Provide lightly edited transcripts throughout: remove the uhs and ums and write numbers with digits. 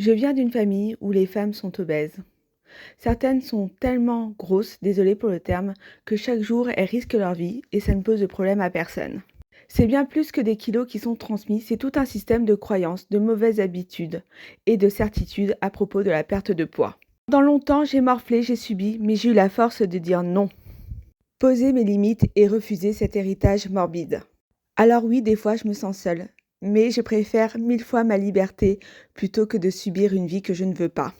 Je viens d'une famille où les femmes sont obèses. Certaines sont tellement grosses, désolée pour le terme, que chaque jour elles risquent leur vie et ça ne pose de problème à personne. C'est bien plus que des kilos qui sont transmis, c'est tout un système de croyances, de mauvaises habitudes et de certitudes à propos de la perte de poids. Pendant longtemps, j'ai morflé, j'ai subi, mais j'ai eu la force de dire non. Poser mes limites et refuser cet héritage morbide. Alors oui, des fois je me sens seule, mais je préfère 1000 fois ma liberté plutôt que de subir une vie que je ne veux pas.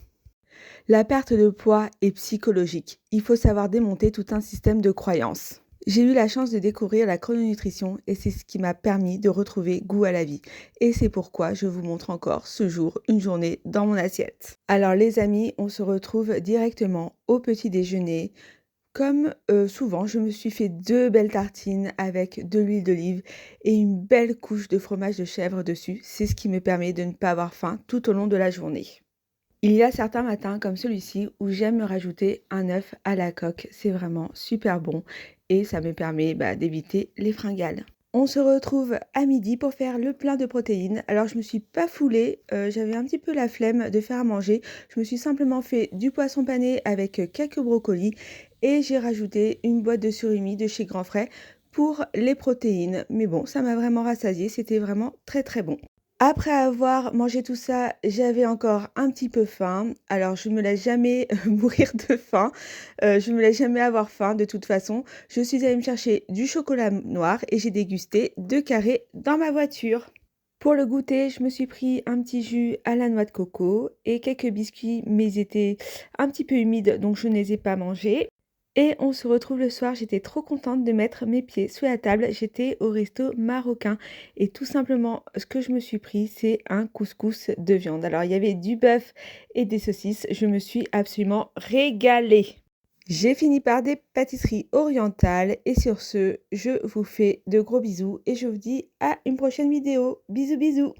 La perte de poids est psychologique. Il faut savoir démonter tout un système de croyances. J'ai eu la chance de découvrir la chrononutrition et c'est ce qui m'a permis de retrouver goût à la vie. Et c'est pourquoi je vous montre encore ce jour une journée dans mon assiette. Alors les amis, on se retrouve directement au petit déjeuner. Comme souvent, je me suis fait 2 belles tartines avec de l'huile d'olive et une belle couche de fromage de chèvre dessus. C'est ce qui me permet de ne pas avoir faim tout au long de la journée. Il y a certains matins comme celui-ci où j'aime me rajouter un œuf à la coque. C'est vraiment super bon et ça me permet d'éviter les fringales. On se retrouve à midi pour faire le plein de protéines. Alors je me suis pas foulée, j'avais un petit peu la flemme de faire à manger. Je me suis simplement fait du poisson pané avec quelques brocolis et j'ai rajouté une boîte de surimi de chez Grand Frais pour les protéines. Mais bon, ça m'a vraiment rassasiée, c'était vraiment très très bon. Après avoir mangé tout ça, j'avais encore un petit peu faim. Alors je me laisse jamais mourir de faim, je me laisse jamais avoir faim de toute façon. Je suis allée me chercher du chocolat noir et j'ai dégusté 2 carrés dans ma voiture. Pour le goûter, je me suis pris un petit jus à la noix de coco et quelques biscuits, mais ils étaient un petit peu humides donc je ne les ai pas mangés. Et on se retrouve le soir, j'étais trop contente de mettre mes pieds sous la table, j'étais au resto marocain et tout simplement ce que je me suis pris, c'est un couscous de viande. Alors il y avait du bœuf et des saucisses, je me suis absolument régalée. J'ai fini par des pâtisseries orientales et sur ce, je vous fais de gros bisous et je vous dis à une prochaine vidéo. Bisous bisous.